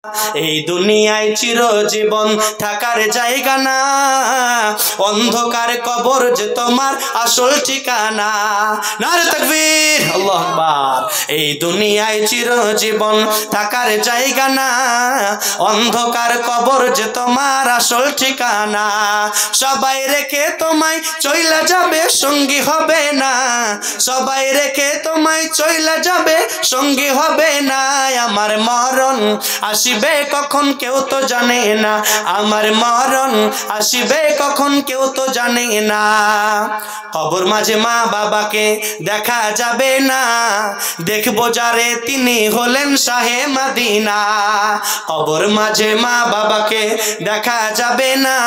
এই দুনিয়ায় চিরজীবন থাকার জায়গা না, অন্ধকার কবর যে তোমার আসল ঠিকানা। নারে তাকবীর, আল্লাহু আকবার। এই দুনিয়ায় চিরজীবন থাকার জায়গা না, অন্ধকার কবর যে তোমার আসল ঠিকানা। সবাই রেখে তোমায় চইলা যাবে, সঙ্গী হবে না। সবাই রেখে তোমায় চইলা যাবে, সঙ্গী হবে না। আমার মরণ আসিবে কখন কেউ তো জানে না, আমার মরণ আসিবে কখন কেউ তো জানে না। কবর মাঝে মা বাবাকে দেখা যাবে না, দেখবো যারে তিনি হলেন শাহে মদিনা। কবর মাঝে মা বাবাকে দেখা যাবে না,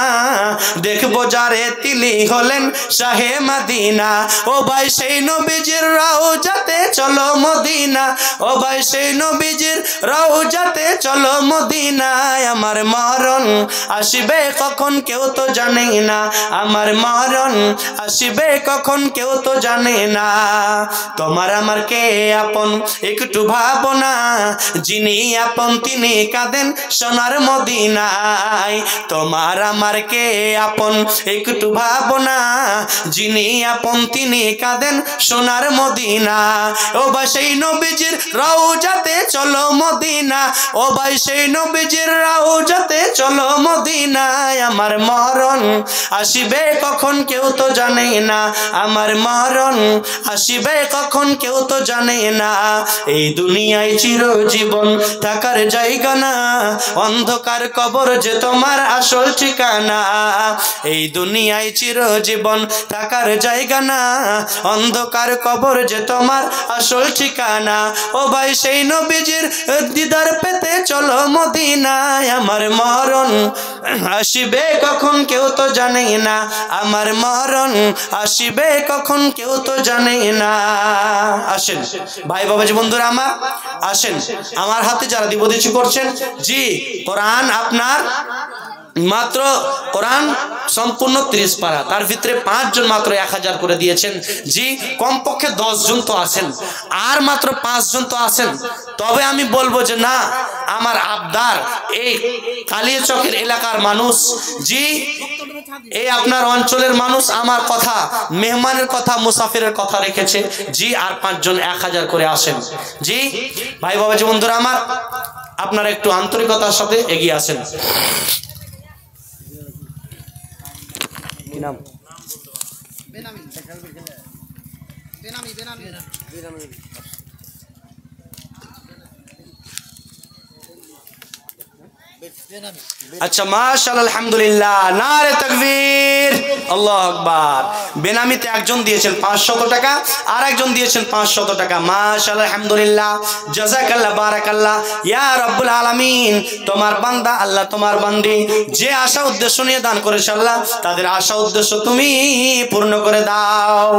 দেখবো যারে তিনি হলেন শাহে মদিনা। ও ভাই সেই নবীজির রওজাতে চলো মদিনা, ও ভাই সেই নবীজির রওজাতে চলো মদিনায়। আমার মরণ আসিবে কখন কেউ তো জানে না, আমার মরণ আসিবে কখন কেউ তো জানে না। তোমার আমার কে আপন একটু ভাবনা, যিনি আপন তিনি কাঁদেন সোনার মদিনায়। তোমার আমার কে আপন একটু ভাবনা, যিনি আপন তিনি কাঁদেন সোনার মদিনা। ও ভাই সেই নবীজির রওজাতে চলো মদিনা, ও ভাই সেই নবীজির রওজাতে চলো মদিনায়। আমার মরণ আসিবে কখন কেউ তো জানে না, আমার মরণ আসিবে কখন কেউ তো জানে না। এই দুনিয়ায় চিরজীবন থাকার জায়গা না, অন্ধকার কবর যে তোমার আসল ঠিকানা। এই দুনিয়ায় চিরজীবন থাকার জায়গা না, অন্ধকার কবর যে তোমার আসল ঠিকানা। ও ভাই সেই নবীজির দিদার পেতে চলো মদিনায়। আমার মরণ আসিবে কখন কেউ তো জানে না, আমার মরণ আসিবে কখন কেউ তো জানে না। আসেন ভাই বাবাজি বন্ধুরা আমার, আসেন আমার হাতে যারা দিবদিছি করছেন। জি কোরআন আপনার মাত্র কোরআন সম্পূর্ণ 30 পারা, তার ভিতরে 5 জন মাত্র 1000 করে দিয়েছেন। জি কমপক্ষে 10 জন তো আছেন, আর মাত্র 5 জন তো আছেন। তবে আমি বলবো যে না, আমার আবদার এই কালিয়াচকের এলাকার মানুষ, জি এই আপনার অঞ্চলের মানুষ আমার কথা, মেহমানের কথা, মুসাফিরের কথা রেখেছে। জি আর 5 জন 1000 করে আসেন। জি ভাই বাবাজি বন্ধুরা আমার, আপনারা একটু আন্তরিকতার সাথে এগিয়ে আসেন। কি নাম? আচ্ছা মাশাআল্লাহ আলহামদুলিল্লাহ, নারে তাকবীর, আল্লাহু আকবার। বেনামিতে একজন দিয়েছেন 500 টাকা, আর একজন দিয়েছেন 500 টাকা। মাশাআল্লাহ আলহামদুলিল্লাহ, জাযাকাল্লাহ বারাকাল্লাহ। ইয়া রাব্বুল আলামিন, তোমার বান্দা আল্লাহ, তোমার বান্দি যে আশা উদ্দেশ্য নিয়ে দান করেছে আল্লাহ, তাদের আশা উদ্দেশ্য তুমি পূর্ণ করে দাও।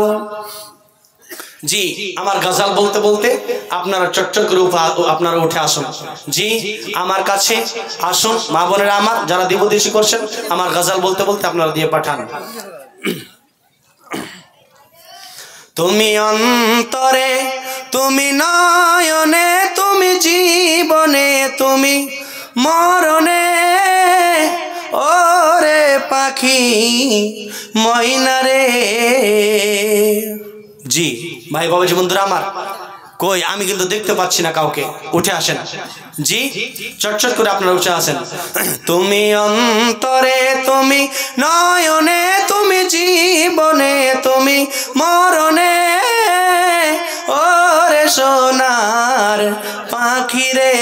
জি আমার গজল বলতে বলতে আপনারা চটচট করে আপনারা উঠে আসুন। জি আমার কাছে আসুন মা বোনেরা আমার, যারা দিবদিশি করছেন, আমার গজল বলতে বলতে আপনারা দিয়ে পাঠান। তুমি অন্তরে, তুমি নয়নে, তুমি জীবনে, তুমি মরণে, ওরে পাখি ময়নারে। জি ভাই বাবাজি বন্ধুরা আমার, কই আমি কিন্তু দেখতে পাচ্ছি না কাউকে, উঠে আসেন। জি চটচট করে আপনারা উঠে আসেন। তুমি অন্তরে, তুমি নয়নে, তুমি জীবনে, তুমি মরণে, ওরে সোনার পাখিরে,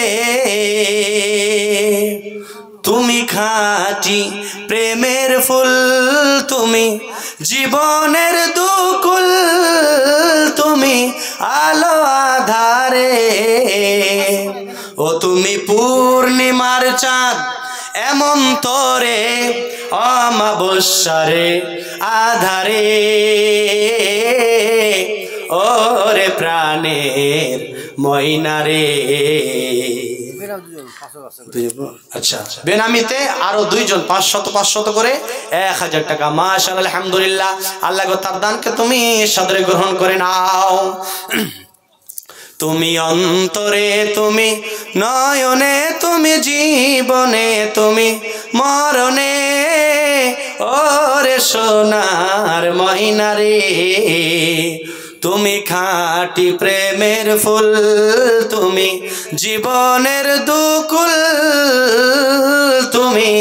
তুমি খাঁটি প্রেমের ফুল, তুমি জীবনের দুকুল, তুমি আলো আধারে, ও তুমি পূর্ণিমার চাঁদ এমন তোরে, অমাবস্যারে আধারে, ওরে প্রাণের ময়নারে। আচ্ছা বেনামিতে আরো 2 জন 500 করে 1000 টাকা। মাশাআল্লাহ আলহামদুলিল্লাহ, আল্লাহ গো তার দানকে তুমি সাদরে গ্রহণ করে নাও। তুমি অন্তরে, তুমি নয়নে, তুমি জীবনে, তুমি মরণে, ওরে সোনার ময়না রে, তুমি খাঁটি প্রেমের ফুল, তুমি জীবনের দুকুল, তুমি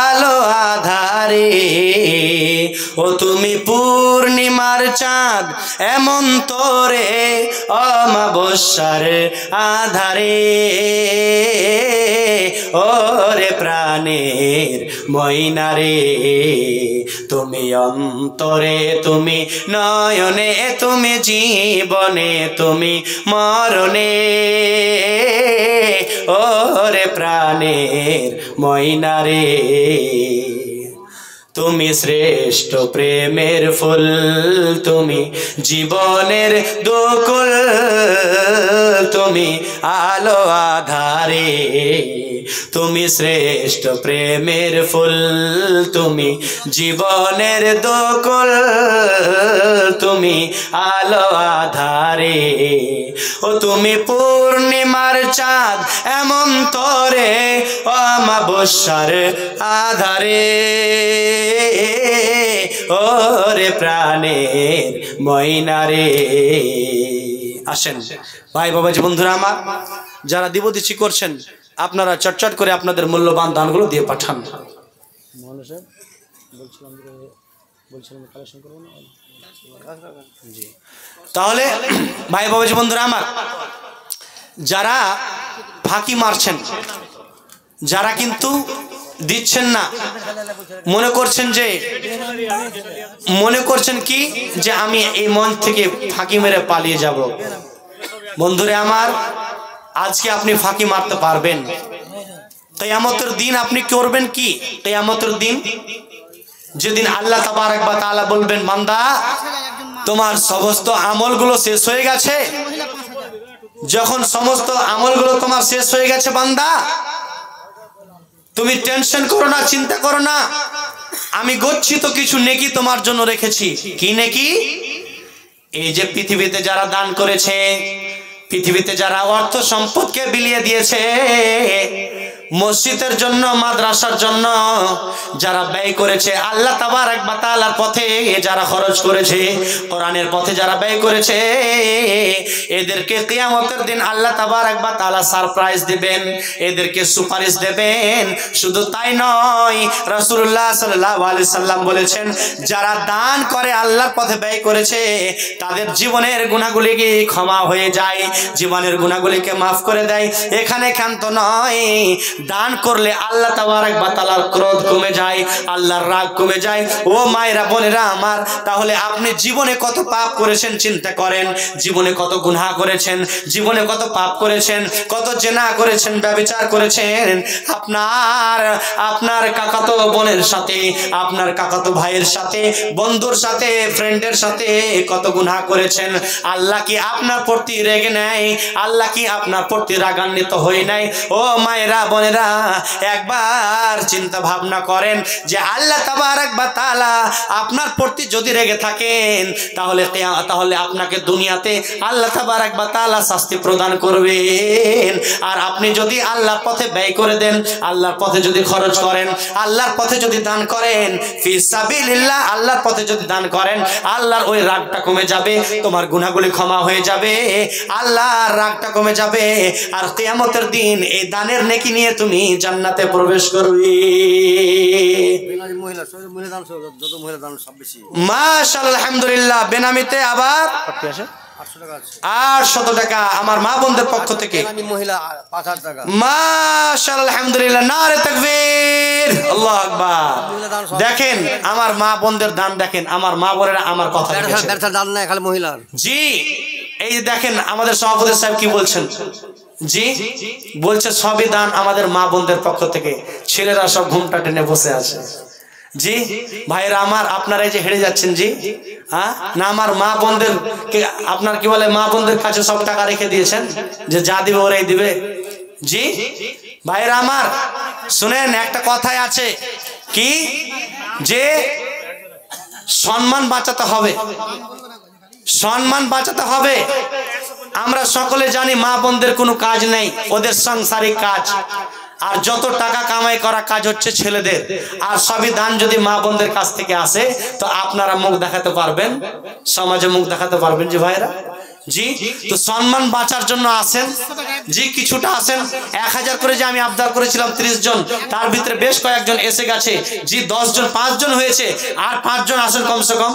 আলো আধারে, ও তুমি পূর্ণিমার চাঁদ এমন তোরে অমাবস্যার আধারে, ওরে প্রাণের ময়না রে, তুমি অন্তরে, তুমি নয়নে, তুমি জীবনে, তুমি মরণে, ওরে প্রাণের ময়না রে, তুমি শ্রেষ্ঠ প্রেমের ফুল, তুমি জীবনের দুকুল, তুমি আলো আধারে, তুমি শ্রেষ্ঠ প্রেমের ফুল, তুমি জীবনের দুকুল, তুমি আলো আধারে, ও তুমি পূর্ণিমার চাঁদ এমন তোরে অমাবস্যার আধারে, ওরে প্রাণের ময়না রে। আসেন ভাই বাবাজি বন্ধুরা আমার, যারা দিবদিছি করছেন আপনারা চটচট করে আপনাদের মূল্যবান দানগুলো দিয়ে পাঠান। তাহলে ভাই বাবাজি বন্ধুরা আমার, যারা ফাঁকি মারছেন, যারা কিন্তু দিচ্ছেন না, মনে করছেন কি যে আমি এই মঞ্চ থেকে ফাঁকি মেরে পালিয়ে যাব। বন্ধুরে আমার, আজকে আপনি ফাঁকি মারতে পারবেন, কিয়ামতের দিন আপনি করবেন কি? কিয়ামতের দিন যেদিন আল্লাহ তাবারক ওয়া তাআলা বলবেন, বান্দা তোমার সমস্ত আমলগুলো শেষ হয়ে গেছে। যখন সমস্ত আমলগুলো তোমার শেষ হয়ে গেছে বান্দা, তুমি টেনশন করো না, চিন্তা করো না, আমি গচ্ছিত কিছু নেকি তোমার জন্য রেখেছি। কি নেকি? এই যে পৃথিবীতে যারা দান করেছে, পৃথিবীতে যারা অর্থ সম্পদকে বিলিয়ে দিয়েছে, মসজিদের জন্য, মাদ্রাসার জন্য যারা ব্যয় করেছে, আল্লাহ তাবারক ওয়া তাআলার পথে যারা খরচ করেছে, কোরআনের পথে যারা ব্যয় করেছে, এদেরকে কিয়ামতের দিন আল্লাহ তাবারক ওয়া তাআলা সারপ্রাইজ দিবেন, এদেরকে সুপারিশ দেবেন। শুধু তাই নয়, রাসূলুল্লাহ সাল্লাল্লাহু আলাইহি সাল্লাম বলেছেন, যারা দান করে, আল্লাহর পথে ব্যয় করেছে, তাদের জীবনের গুনাহগুলিকে ক্ষমা হয়ে যায়, জীবনের গুনাহগুলিকে মাফ করে দেয়। এখানে ক্ষান্ত নয়, দান করলে আল্লাহ তাবারক ওয়া তাআলার ক্রোধ কমে যায়, আল্লাহর রাগ কমে যায়। ও মায়েরা বোনেরা আমার, তাহলে আপনি জীবনে কত পাপ করেছেন চিন্তা করেন, জীবনে কত গুনাহ করেছেন, জীবনে কত পাপ করেছেন, কত জেনা করেছেন, ব্যভিচার করেছেন, আপনার কাকাতো বোনের সাথে, আপনার কাকাতো ভাইয়ের সাথে, বন্ধুর সাথে, ফ্রেন্ডের সাথে কত গুনাহ করেছেন। আল্লাহ কি আপনার প্রতি রেগে নেয়? আল্লাহ কি আপনার প্রতি রাগান্বিত হয়ে নাই? ও মায়েরা বোনেরা, একবার চিন্তা ভাবনা করেন যে আল্লাহ তাবারক ওয়া তাআলা আপনার প্রতি যদি রেগে থাকেন, তাহলে আপনাকে দুনিয়াতে আল্লাহ তাবারক ওয়া তাআলা শাস্তি প্রদান করবেন। আর আপনি যদি আল্লাহর পথে ব্যয় করে দেন, আল্লাহর পথে যদি খরচ করেন, আল্লাহর পথে যদি দান করেন, ফি সাবিলিল্লাহ, আল্লাহর পথে যদি দান করেন, আল্লাহর ওই রাগটা কমে যাবে, তোমার গুনাহগুলি ক্ষমা হয়ে যাবে, আল্লাহর রাগটা কমে যাবে। আর কিয়ামতের দিন এই দানের নেকি নিয়ে তুমি জান্নাতে প্রবেশ করবে। মাশাআল্লাহ, আলহামদুলিল্লাহ। বেনামিতে আবার 800 টাকা আমার মা বোনদের পক্ষ থেকে। মাশাআল্লাহ, আলহামদুলিল্লাহ। নারে তাকবীর, আল্লাহু আকবার। দেখেন আমার মা বোনদের দান, দেখেন আমার মা বোনেরা আমার কথা জি। এই দেখেন আমাদের সভাপতি সাহেব কি বলছেন, জি বলছে সবই দান আমাদের মা বোনদের পক্ষ থেকে। ছেলেরা সব ঘুমটা টেনে বসে আছে। জি ভাইরা আমার, আপনারা এই যে হেরে যাচ্ছেন, জি হ্যাঁ না, আমার মা বোনদের আপনার কি বলে, মা বোনদের কাছে সব টাকা রেখে দিয়েছেন যে যা দিবে ওরাই দিবে। জি ভাইরা আমার শুনেন, একটা কথাই আছে কি, যে সম্মান বাঁচাতে হবে, সম্মান বাঁচাতে হবে। আমরা সকলে জানি মা বোনদের কোনো কাজ নেই, ওদের সাংসারিক কাজ, আর যত টাকা কামাই করা কাজ হচ্ছে ছেলেদের। আর সবই দান যদি মা বোনদের কাছ থেকে আসে তো আপনারা মুখ দেখাতে পারবেন, সমাজে মুখ দেখাতে পারবেন। জি ভাইরা, জি, তো সম্মান বাঁচার জন্য আসেন জি, কিছুটা আসেন। 1000 করে যে আমি আবদার করেছিলাম 30 জন, তার ভিতরে বেশ কয়েকজন এসে গেছে জি, 10 জন 5 জন হয়েছে, আর 5 জন আসেন কমসে কম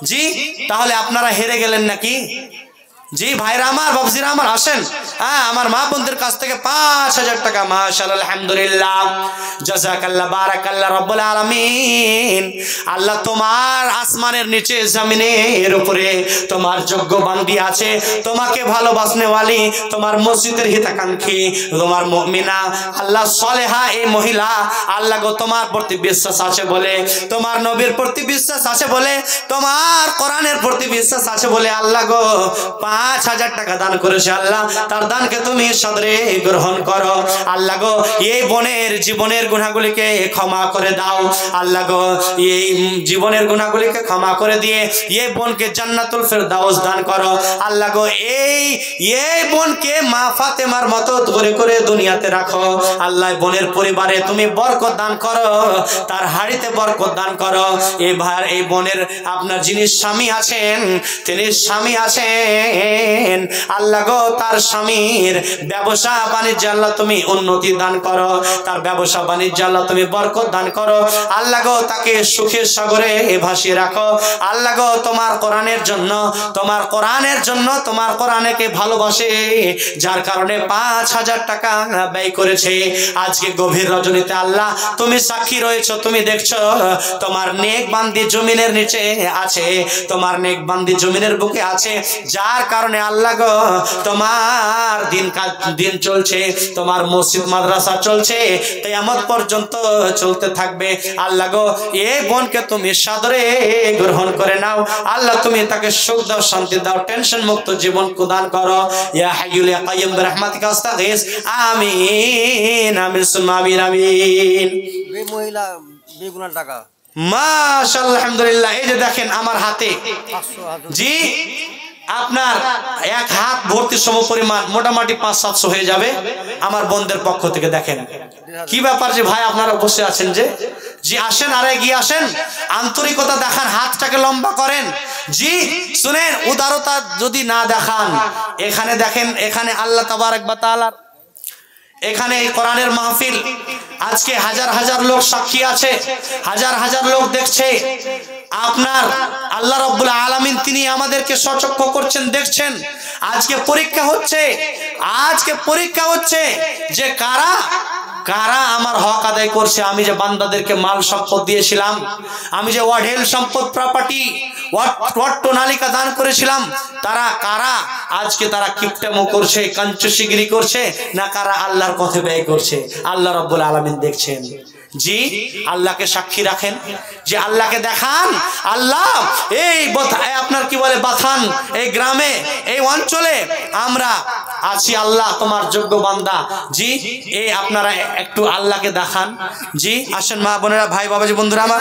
জি। তাহলে আপনারা হেরে গেলেন নাকি? জি ভাইরা আমার, বাবজিরা আমার, আসেন। হ্যাঁ, আমার মা বোনদের কাছ থেকে 5000 টাকা, মাশাআল্লাহ, আলহামদুলিল্লাহ, জাযাকাল্লাহ, বারাকাল্লাহ রব্বুল আলামিন। আল্লাহ তোমার আসমানের নিচে জমিনের উপরে তোমার যোগ্য বান্দি আছে, তোমাকে ভালোবাসনে ওয়ালি, তোমার মসজিদের হিতাকাঙ্ক্ষী, তোমার মুমিনা, আল্লাহ সলেহা এই মহিলা, আল্লাহ গো তোমার প্রতি বিশ্বাস আছে বলে, তোমার নবীর প্রতি বিশ্বাস আছে বলে, তোমার কোরআনের প্রতি বিশ্বাস আছে বলে আল্লাহ গো 5000 টাকা দান করেছে। আল্লাহ তার দানকে তুমি সদরে গ্রহণ করো। আল্লাহ গো এই বোনের জীবনের গুনাহগুলিকে ক্ষমা করে দাও। আল্লাহ গো এই জীবনের গুনাহগুলিকে ক্ষমা করে দিয়ে এই বোনকে জান্নাতুল ফেরদাউস দান করো। আল্লাহ গো এই বোনকে মা ফাতেমার মতো করে করে দুনিয়াতে রাখো। আল্লাহ বোনের পরিবারে তুমি বরকত দান করো, তার হাড়িতে বরকত দান করো। এবার এই বোনের আপনার যিনি স্বামী আছেন, তিনি স্বামী আছেন, আল্লাহ গো তার স্বামীর ব্যবসা বাণিজ্য আল্লাহ তুমি উন্নতি দান করো, তার ব্যবসা বাণিজ্য আল্লাহ তুমি বরকত দান করো। আল্লাহ গো তাকে সুখের সাগরে ভাসিয়ে রাখো। আল্লাহ গো তোমার কোরআনের জন্য, তোমার কোরআনের জন্য, তোমার কোরআনকে ভালোবাসে, যার কারণে 5000 টাকা ব্যয় করেছে। আজকে গভীর রজনীতে আল্লাহ তুমি সাক্ষী রয়েছো, তুমি দেখছো, তোমার নেক বান্দি জমিনের নিচে আছে, তোমার নেক বান্দি জমিনের বুকে আছে, যার কারণে আল্লাহ গো তোমার দিন চলছে, তোমার মসজিদ মাদ্রাসা চলছে, কিয়ামত পর্যন্ত চলতে থাকবে। আল্লাহ গো এই বোনকে তুমি সাদরে গ্রহণ করে নাও। আল্লাহ তুমি তাকে সুখ দাও, শান্তি দাও, টেনশন মুক্ত জীবন প্রদান করো। ইয়া হাইয়ুল ইয়া কাইয়্যুম বিরহমাতিকা আস্তাগীস। আমিন আমিন সুম্মা আমিন আমিন। এই মহিলা বেগুনার টাকা, মাশাআল্লাহ, আলহামদুলিল্লাহ। এই যে দেখেন আমার হাতে জি, আপনার এক হাত ভর্তি সম পরিমাণ, মোটামুটি 500-700 হয়ে যাবে আমার বোনদের পক্ষ থেকে। দেখেন কি ব্যাপার যে ভাই আপনারা বসে আছেন যে, জি আসেন, আরে গিয়ে আসেন, আন্তরিকতা দেখান, হাতটাকে লম্বা করেন। জি শুনেন, উদারতা যদি না দেখান, এখানে দেখেন, এখানে আল্লাহ তাবারক ওয়া তাআলা, এখানে এই কোরআনের মাহফিল, আজকে হাজার হাজার লোক সাক্ষী আছে, হাজার হাজার লোক দেখছে। আপনার আল্লাহ রাব্বুল আলামিন তিনি আমাদেরকে সচক্ষু করছেন, দেখছেন। আজকে পরীক্ষা হচ্ছে, আজকে পরীক্ষা হচ্ছে যে কারা কারা আমার হক আদায় করছে। আমি যে বান্দাদেরকে মাল সম্পদ দিয়েছিলাম, আমি যে ওয়াঢেল সম্পদ প্রপার্টি অট্টনালিকা দান করেছিলাম, তারা কারা আজকে তারা কিপটামো করছে, কাঞ্চুশিগিরি করছে, না কারা আল্লাহর পথে ব্যয় করছে। আল্লাহ রাব্বুল আলামিন দেখছেন। জি আল্লাহকে সাক্ষী রাখেন, যে আল্লাহকে দেখান। আল্লাহ এই আপনার কি বলে বাথান, এই গ্রামে, এই অঞ্চলে আমরা আছি, আল্লাহ তোমার যোগ্য বান্দা। জি এই আপনারা একটু আল্লাহকে দেখান। জি আসেন মা বোনেরা, ভাই বাবাজি, বন্ধুরা আমার,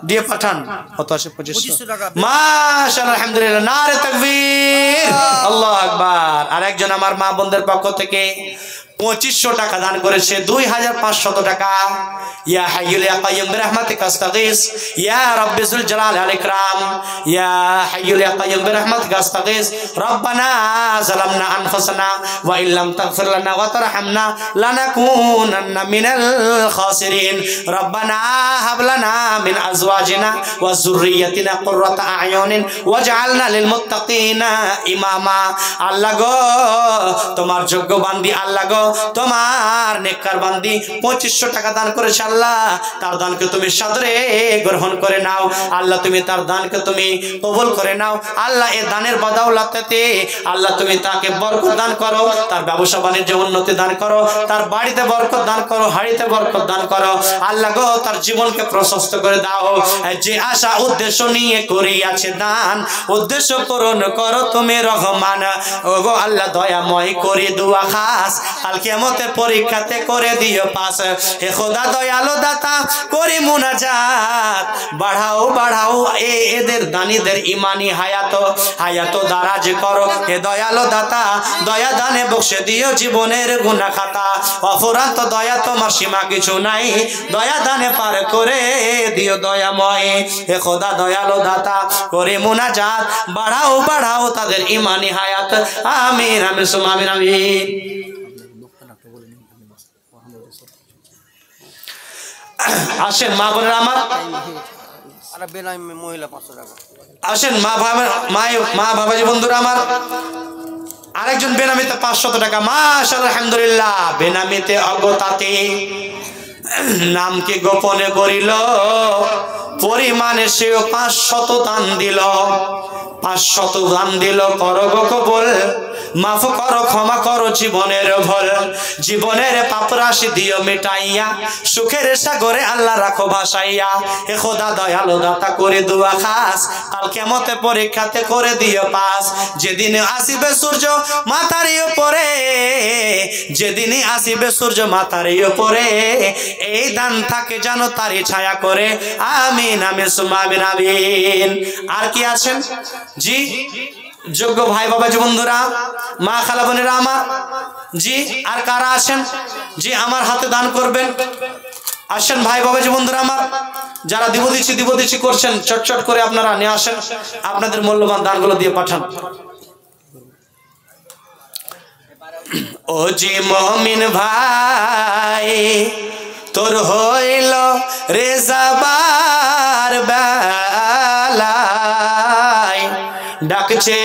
দিয়ে পাঠান। কত আসে? 2500 টাকা। মাশাআল্লাহ, আলহামদুলিল্লাহ, নারে তাকবীর, আল্লাহু আকবার। আর একজন আমার মা বোনদের পক্ষ থেকে 2500 টাকা দান করেছে, 2500 টাকা। ইয়া হাইয়ুল ইয়া কাইয়্যুম বিরহমাতিকা আস্তাগীস, ইয়া রাব্বি যুল জালালি ওয়াল ইকরাম, ইয়া হাইয়ুল ইয়া কাইয়্যুম বিরহমাতিকা আস্তাগীস। রব্বানা যালামনা আনফুসানা ওয়া ইল্লাম তাগফির লানা ওয়া তারহামনা লানাকুনান্না মিনাল খাসিরিন। রব্বানা হাব লানা মিন আজওয়াজিনা ওয়া যুররিয়াতিনা কুররাতা আয়ুনিন ওয়াজআলনা লিল মুত্তাকিনা ইমামা। আল্লাহ গো তোমার যোগ্য বান্দি, আল্লাহ গো তোমার নেককার বান্দি 2500 টাকা দান করেছে। আল্লাহ তার দানকে তুমি সাদরে গ্রহণ করে নাও। আল্লাহ তুমি তার দানকে তুমি কবুল করে নাও। আল্লাহ এই দানের বদৌলতে আল্লাহ তুমি তাকে বরকত দান করো, তার ব্যবসা বাণিজ্যে উন্নতি দান করো, তার বাড়িতে বরকত দান করো, হাড়িতে বরকত দান করো। আল্লাহ গো তার জীবনকে প্রশস্ত করে দাও। যে আশা উদ্দেশ্য নিয়ে করিয়াছে দান, উদ্দেশ্য পূরণ করো তুমি রহমান। ও গো আল্লাহ দয়াময় করে দুয়া খাস, কালকে কিয়ামতের পরীক্ষাতে করে দিও পাস। হে খোদা দয়ালু দাতা করি মুনাজাত, বাড়াও বাড়াও এদের দানীদের ইমানি হায়াত দারাজ করো। হে দয়ালু দাতা দয়া দানে বক্সে দিও জীবনের গুনাহ খাতা। অফুরান্ত দয়া তোমার সীমা কিছু নাই, দয়া দানে পার করে দিও দয়াময়। হে খোদা দয়ালু দাতা করি মুনাজাত, বাড়াও বাড়াও তাদের ইমানি হায়াত। আমিন আমিন সুম্মা আমিন আমিন। আসেন মা বোনেরা আমার, আর বেনামি মহিলা 500 টাকা। আসেন মা বাবাজি বন্ধুরা আমার, আরেকজন বেনামিতে 500 টাকা। মাশাআল্লাহ আলহামদুলিল্লাহ। বেনামিতে অগতাতে নামকে গোপনে করিল, পরিমাণে সেও 500 দান দিল। 500 দান দিল, করো গো কবুল, মাফ করো ক্ষমা করো জীবনের ভুল। জীবনের পাপ রাশি দিও মিটাইয়া, সুখের সাগরে আল্লাহ রাখো ভাসাইয়া। হে খোদা দয়ালু দাতা করে দুয়া খাস, কাল কিয়ামতে পরীক্ষাতে করে দিও পাস। যেদিন আসিবে সূর্য মাথার উপরে, যেদিন আসিবে সূর্য মাথার উপরে, এই দান থাকে জানো তারই ছায়া করে। আমিন আমিন সুম্মা আমিন আমিন। আর কি আছেন জি যোগ্য ভাই বাবাজি বন্ধুরা, মা খালা বোনেরা আমার, জি আর কারা আছেন জি আমার হাতে দান করবেন? আসেন ভাই বাবাজি বন্ধুরা আমার, যারা দিব দিচ্ছি করছেন চটচট করে আপনারা নিয়ে আসেন, আপনাদের মূল্যবান দানগুলো দিয়ে পাঠান। ও জি মমিন ভাই তোর হইল রেজাবার বেলায়, ডাকছে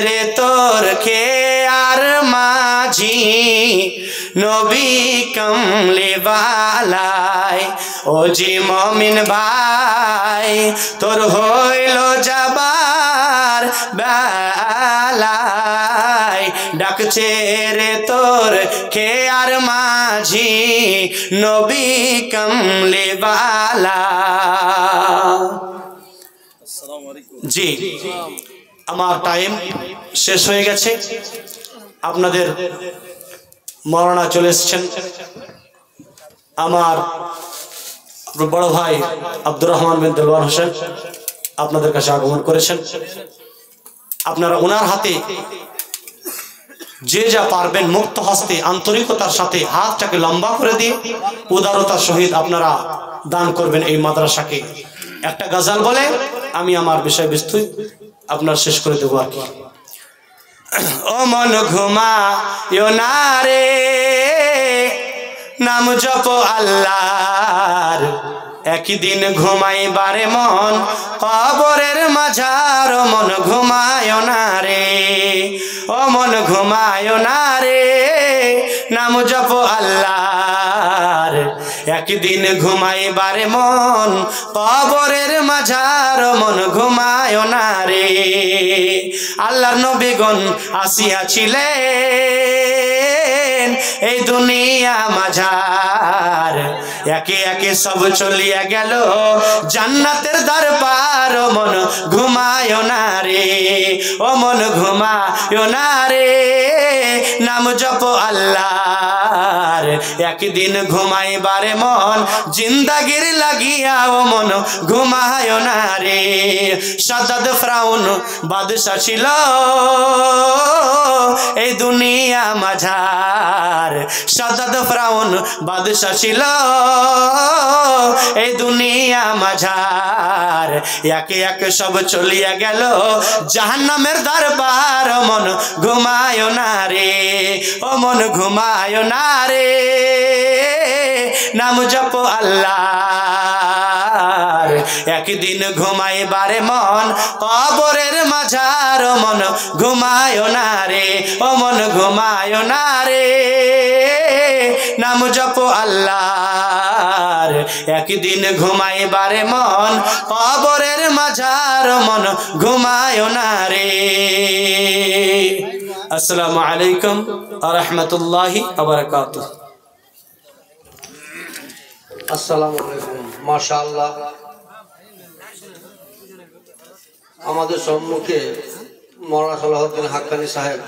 রে তোর কে আর মাঝি নবী কমলে বালায়। ও জি মমিন ভাই তোর হইল যাবার বেলায়, ডাকছে রে তোর কে আর মাঝি নবী কমলে বালা। জি আমার টাইম শেষ হয়ে গেছে, আপনাদের মরনা চলে এসেছেন। আমার বড় ভাই আব্দুর রহমান বিন দেলওয়ার হোসেন আপনাদের কাছে আগমন করেছেন। আপনারা ওনার হাতে যে যা পারবেন মুক্ত হস্তে আন্তরিকতার সাথে হাতটাকে লম্বা করে দিয়ে উদারতার সহিত আপনারা দান করবেন এই মাদ্রাসাকে। একটা গজল বলে আমি আমার বিষয়বস্তু আপনার শেষ করে দেবো আর কি। ও মন ঘুমায়ো না রে, নাম জপ আল্লাহর, একদিন ঘুমাইবারে মন কবরের মাঝার। ও মন ঘুমায়ো না রে, ও মন ঘুমায়ো না রে, নাম জপ আল্লাহর, একদিন ঘুমাইবারে মন কবরের মাঝার। ও মন ঘুমায়ো না রে। আল্লাহর নবীগণ আসিয়াছিলেন এই দুনিয়া মাঝার, একে একে সব চলিয়া গেল জান্নাতের দরবার। ও মন ঘুমায়ো না রে, ও মন ঘুমায়ো না রে, নাম জপ আল্লাহর, একদিন ঘুমাইবারে মন জিন্দাগির লাগিয়া। ও মন ঘুমায়ো না রে। সাদ্দাদ ফিরআউন বাদশা ছিল এই দুনিয়া মাঝার, সাদ্দাদ ফিরআউন বাদশা ছিল এই দুনিয়া মাঝার, একে একে সব চলিয়া গেল জাহান্নামের দরবার। ও মন ঘুমায়ো না রে, ও মন ঘুমায়ো না রে, নাম জপ আল্লাহর, একদিন ঘুমাইবারে মন কবরের মাঝার। ও মন ঘুমায়ো না রে, ও মন ঘুমায়ো না রে, নাম জপ আল্লাহর, একদিন ঘুমাইবারে মন কবরের মাঝার। ও মন ঘুমায়ো না রে। আসসালামু আলাইকুম ওয়া রাহমাতুল্লাহি ওয়া বারাকাতুহু। আসসালামু আলাইকুম। মাশাআল্লাহ, আমাদের সম্মুখে মৌলানা সালাউদ্দিন হাক্কানি সাহেব,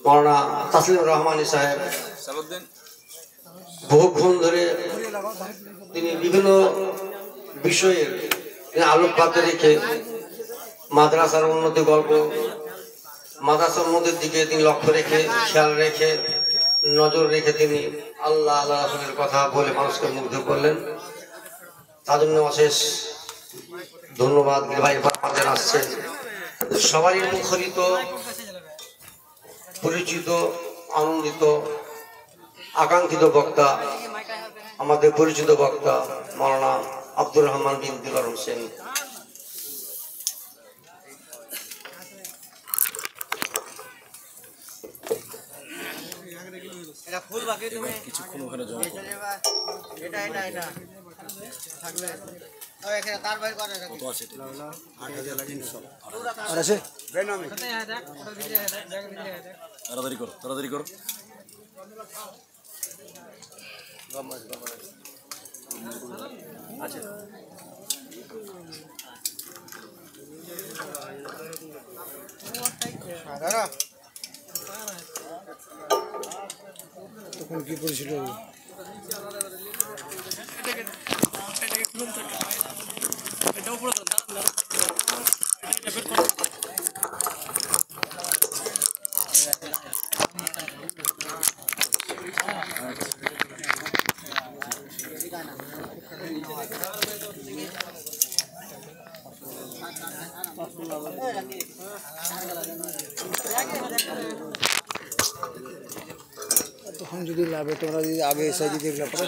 মৌলানা তাসলিম রহমানী সাহেব বহুক্ষণ ধরে তিনি বিভিন্ন বিষয়ের আলোকপাত রেখে মাদ্রাসার উন্নতি গল্প, মাদ্রাসার উন্নতির দিকে তিনি লক্ষ্য রেখে, খেয়াল রেখে, নজর রেখে তিনি আল্লাহ আল্লাহ রাসূলের কথা বলে মানুষকে মুগ্ধ করলেন। তার জন্য অশেষ ধন্যবাদ ভাই জানাচ্ছেন। সবারই মুখরিত, পরিচিত, আনন্দিত, আকাঙ্ক্ষিত বক্তা, আমাদের পরিচিত বক্তা মাওলানা আব্দুর রহমান বিন দিলওয়ার হোসেন। কিছুক্ষণ ওখানে জমা কত আছে? 8,000 লাগে আর আছে। তাড়াতাড়ি করো, তাড়াতাড়ি করো। আচ্ছা তখন কি করেছিল? তখন যদি লাভে তোমরা যদি আগে এসে যদি ব্যাপারে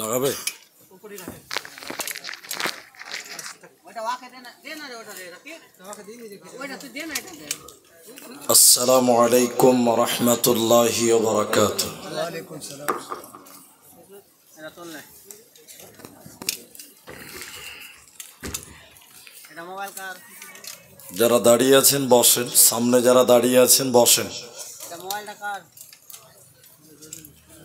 লাগাবে। আসসালামু আলাইকুম ওয়া রাহমাতুল্লাহি ওয়া বারাকাতুহু। ওয়ালাইকুম সালাম। যারা দাঁড়িয়ে আছেন বসেন, সামনে যারা দাঁড়িয়ে আছেন বসেন। মোবাইলটা কার?